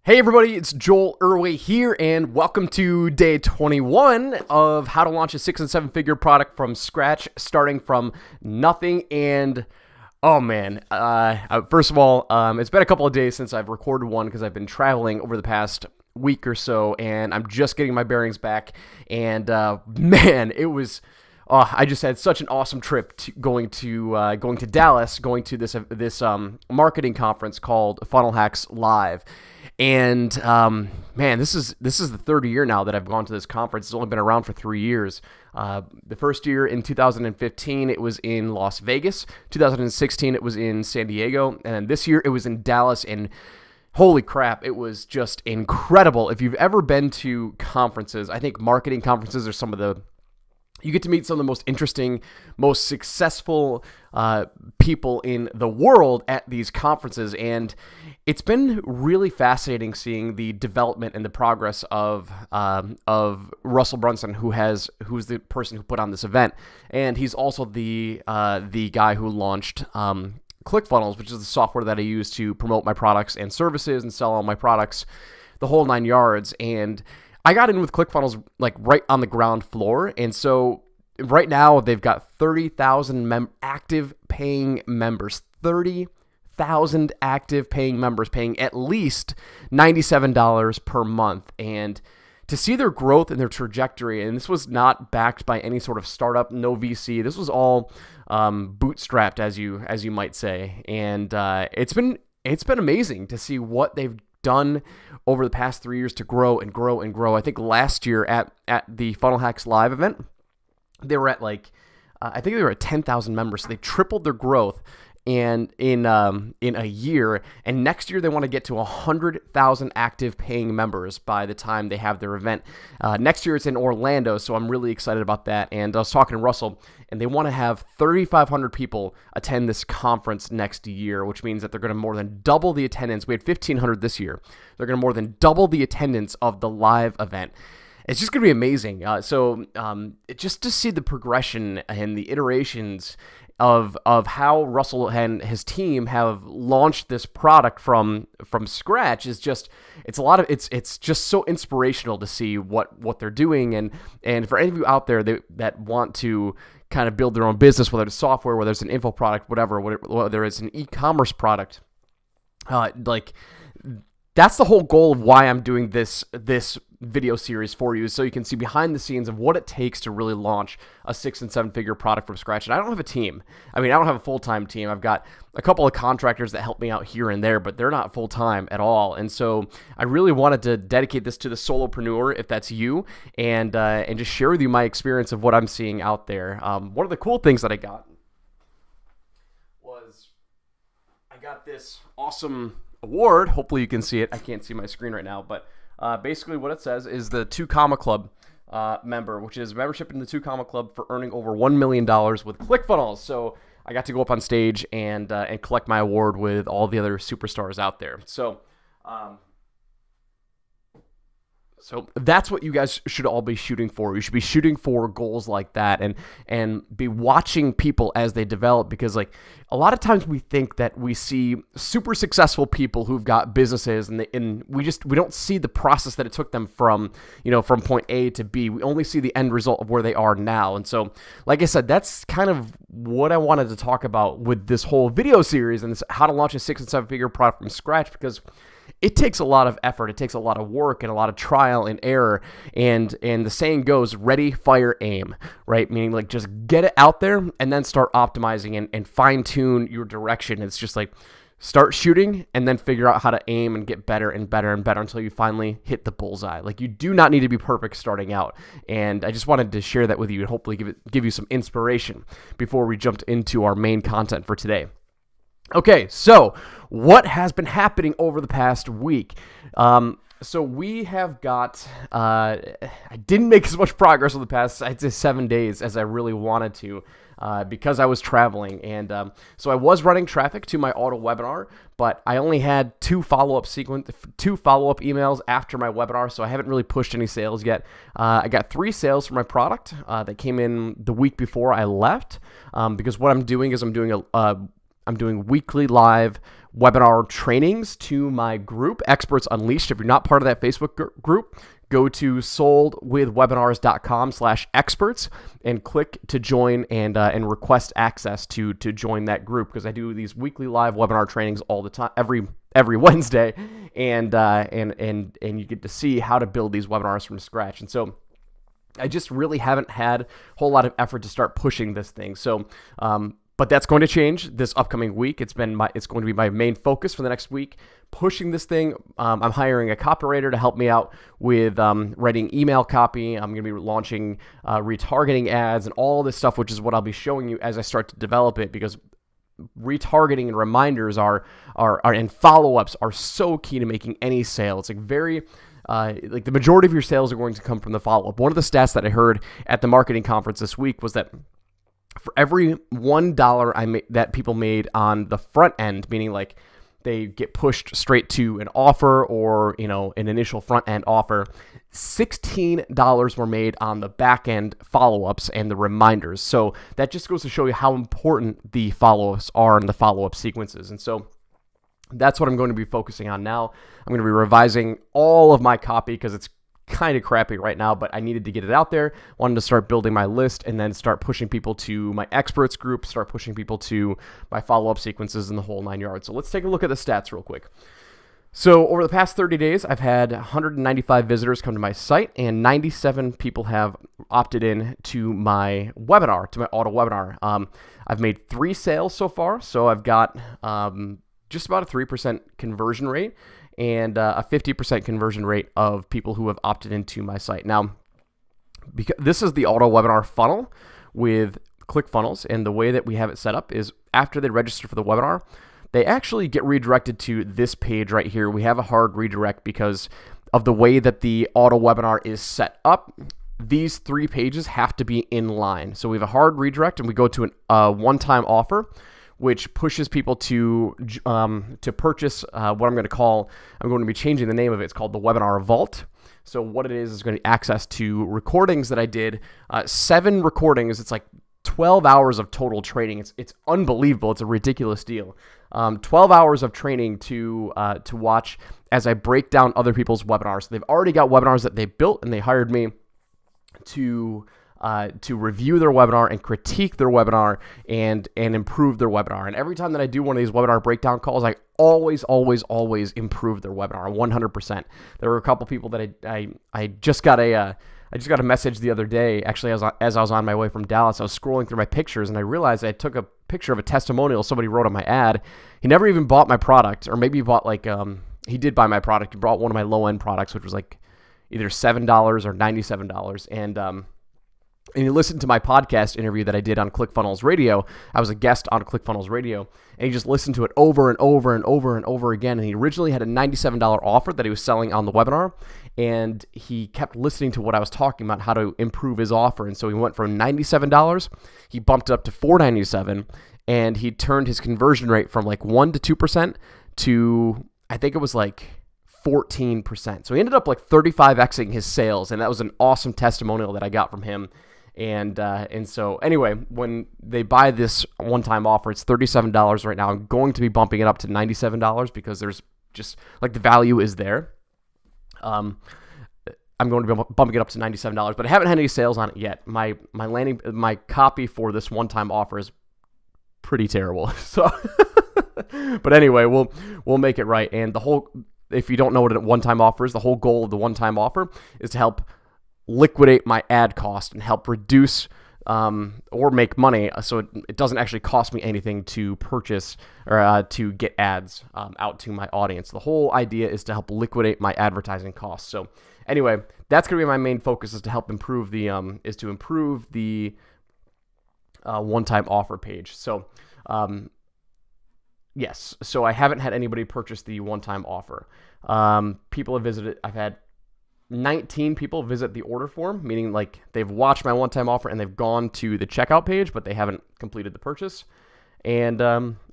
Hey everybody, it's Joel Irway here, and welcome to day 21 of how to launch a 6 and 7 figure product from scratch, starting from nothing. And oh man, first of all, it's been a couple of days since I've recorded one because I've been traveling over the past week or so, and I'm just getting my bearings back. And man, it was. I just had such an awesome trip going to Dallas, going to this marketing conference called Funnel Hacks Live. And man, this is the third year now that I've gone to this conference. It's only been around for 3 years. The first year in 2015, it was in Las Vegas. 2016, it was in San Diego, and this year it was in Dallas. And holy crap, it was just incredible. If you've ever been to conferences, I think marketing conferences are some of the you get to meet some of the most interesting, most successful people in the world at these conferences, and it's been really fascinating seeing the development and the progress of Russell Brunson, who's the person who put on this event, and he's also the guy who launched ClickFunnels, which is the software that I use to promote my products and services and sell all my products, the whole 9 yards. And I got in with ClickFunnels like right on the ground floor, and so right now they've got 30,000 active paying members. 30,000 active paying members paying at least $97 per month. And to see their growth and their trajectory, and this was not backed by any sort of startup, no VC. This was all bootstrapped, as you might say. And it's been amazing to see what they've done over the past 3 years to grow and grow and grow. I think last year at the Funnel Hacks Live event, they were at I think they were at 10,000 members. So they tripled their growth and in a year. And next year they want to get to 100,000 active paying members by the time they have their event. Next year it's in Orlando, so I'm really excited about that. And I was talking to Russell, and they want to have 3,500 people attend this conference next year, which means that they're going to more than double the attendance. We had 1,500 this year. They're going to more than double the attendance of the live event. It's just going to be amazing. Just to see the progression and the iterations of how Russell and his team have launched this product from scratch is just it's just so inspirational to see what they're doing. And for any of you out there that want to kind of build their own business, whether it's software, whether it's an info product, whether it's an e-commerce product, that's the whole goal of why I'm doing this video series for you, so you can see behind the scenes of what it takes to really launch a 6 and 7 figure product from scratch. And I don't have a team. I mean, I don't have a full-time team. I've got a couple of contractors that help me out here and there, but they're not full-time at all. And so I really wanted to dedicate this to the solopreneur, if that's you, and just share with you my experience of what I'm seeing out there. One of the cool things that I got was I got this awesome award. Hopefully you can see it. I can't see my screen right now, but basically what it says is the 2 Comma Club member, which is membership in the 2 Comma Club for earning over $1 million with ClickFunnels. So I got to go up on stage and collect my award with all the other superstars out there. So that's what you guys should all be shooting for. You should be shooting for goals like that and be watching people as they develop, because like a lot of times we think that we see super successful people who've got businesses and we don't see the process that it took them from point A to B. We only see the end result of where they are now. And so, like I said, that's kind of what I wanted to talk about with this whole video series and this how to launch a 6 and 7 figure product from scratch, because it takes a lot of effort. It takes a lot of work and a lot of trial and error. And the saying goes, ready, fire, aim, right? Meaning like just get it out there and then start optimizing and fine tune your direction. It's just like start shooting and then figure out how to aim and get better and better and better until you finally hit the bullseye. Like you do not need to be perfect starting out. And I just wanted to share that with you and hopefully give you some inspiration before we jumped into our main content for today. Okay, so what has been happening over the past week? So we have got, I didn't make as much progress over the past, I'd say 7 days as I really wanted to, because I was traveling. And so I was running traffic to my auto webinar, but I only had two follow-up emails after my webinar, so I haven't really pushed any sales yet. I got 3 sales for my product that came in the week before I left, because what I'm doing is I'm doing I'm doing weekly live webinar trainings to my group, Experts Unleashed. If you're not part of that Facebook group, go to soldwithwebinars.com/experts and click to join and request access to join that group, because I do these weekly live webinar trainings all the time, every Wednesday, and you get to see how to build these webinars from scratch. And so I just really haven't had a whole lot of effort to start pushing this thing. So, but that's going to change this upcoming week. It's going to be my main focus for the next week, pushing this thing. I'm hiring a copywriter to help me out with writing email copy. I'm going to be launching retargeting ads and all this stuff, which is what I'll be showing you as I start to develop it, because retargeting and reminders and follow-ups are so key to making any sale. It's like like the majority of your sales are going to come from the follow-up. One of the stats that I heard at the marketing conference this week was that for every $1 that people made on the front end, meaning like they get pushed straight to an offer or, an initial front end offer, $16 were made on the back end follow-ups and the reminders. So that just goes to show you how important the follow-ups are and the follow-up sequences. And so that's what I'm going to be focusing on now. I'm going to be revising all of my copy because it's kind of crappy right now, but I needed to get it out there. Wanted to start building my list and then start pushing people to my experts group, start pushing people to my follow-up sequences and the whole 9 yards. So let's take a look at the stats real quick. So over the past 30 days, I've had 195 visitors come to my site, and 97 people have opted in to my webinar, to my auto webinar. I've made 3 sales so far, so I've got just about a 3% conversion rate and a 50% conversion rate of people who have opted into my site. Now, because this is the auto webinar funnel with ClickFunnels, and the way that we have it set up is after they register for the webinar, they actually get redirected to this page right here. We have a hard redirect because of the way that the auto webinar is set up. These 3 pages have to be in line. So we have a hard redirect, and we go to a one-time offer, which pushes people to purchase what I'm going to be changing the name of it. It's called the Webinar Vault. So what it is going to be access to recordings that I did, 7 recordings. It's like 12 hours of total training. It's unbelievable. It's a ridiculous deal. 12 hours of training to watch as I break down other people's webinars. So they've already got webinars that they built, and they hired me to review their webinar and critique their webinar and improve their webinar. And every time that I do one of these webinar breakdown calls, I always improve their webinar 100%. There were a couple people that I just got a message the other day, actually, as I was on my way from Dallas. I was scrolling through my pictures, and I realized I took a picture of a testimonial somebody wrote on my ad. He never even bought my product, or maybe he bought he did buy my product. He bought one of my low-end products, which was like either $7 or $97. And he listened to my podcast interview that I did on ClickFunnels Radio. I was a guest on ClickFunnels Radio, and he just listened to it over and over and over and over again. And he originally had a $97 offer that he was selling on the webinar, and he kept listening to what I was talking about, how to improve his offer. And so he went from $97, he bumped it up to $497, and he turned his conversion rate from like 1 to 2% to, I think it was like 14%. So he ended up like 35xing his sales, and that was an awesome testimonial that I got from him. And so anyway, when they buy this one-time offer, it's $37 right now. I'm going to be bumping it up to $97 because there's just like the value is there. I'm going to be bumping it up to $97, but I haven't had any sales on it yet. My copy for this one-time offer is pretty terrible. So, but anyway, we'll make it right. And if you don't know what a one-time offer is, the whole goal of the one-time offer is to help liquidate my ad cost and help reduce or make money, so it doesn't actually cost me anything to purchase or to get ads out to my audience. The whole idea is to help liquidate my advertising costs. So anyway, that's going to be my main focus, is to help improve the one-time offer page. So yes, so I haven't had anybody purchase the one-time offer. People have visited. I've had 19 people visit the order form, meaning like they've watched my one-time offer and they've gone to the checkout page, but they haven't completed the purchase. And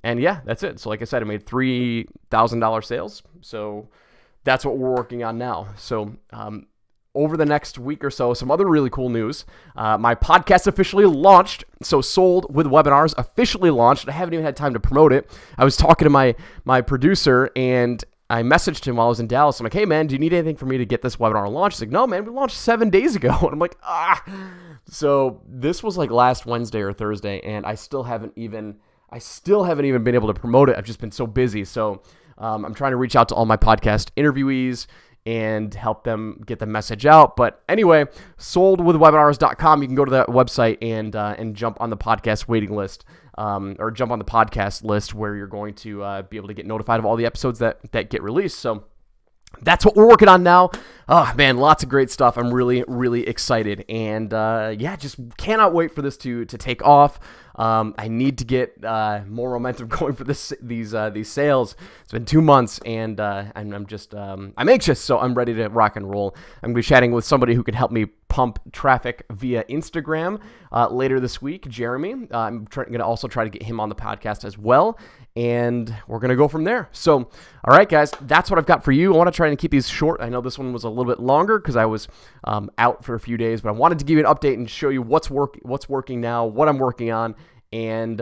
yeah, that's it. So like I said, I made $3,000 sales. So that's what we're working on now. So over the next week or so, some other really cool news. My podcast officially launched. So Sold with Webinars officially launched. I haven't even had time to promote it. I was talking to my producer, and I messaged him while I was in Dallas. I'm like, hey, man, do you need anything for me to get this webinar launched? He's like, no, man, we launched 7 days ago. And I'm like, So this was like last Wednesday or Thursday, and I still haven't even been able to promote it. I've just been so busy. So I'm trying to reach out to all my podcast interviewees and help them get the message out. But anyway, soldwithwebinars.com. You can go to that website and jump on the podcast waiting list, or jump on the podcast list where you're going to be able to get notified of all the episodes that get released. So that's what we're working on now. Oh, man, lots of great stuff. I'm really, really excited. And just cannot wait for this to take off. I need to get more momentum going for these sales. It's been 2 months, and I'm just I'm anxious, so I'm ready to rock and roll. I'm going to be chatting with somebody who can help me pump traffic via Instagram later this week, Jeremy. I'm going to also try to get him on the podcast as well, and we're going to go from there. So, all right, guys, that's what I've got for you. I want to try and keep these short. I know this one was a little bit longer because I was out for a few days, but I wanted to give you an update and show you what's working now, what I'm working on, and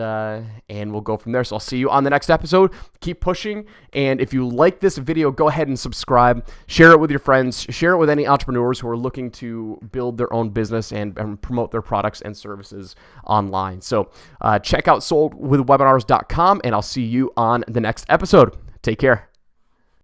we'll go from there. So I'll see you on the next episode. Keep pushing, and if you like this video, go ahead and subscribe. Share it with your friends. Share it with any entrepreneurs who are looking to build their own business and promote their products and services online. So check out soldwithwebinars.com, and I'll see you on the next episode. Take care.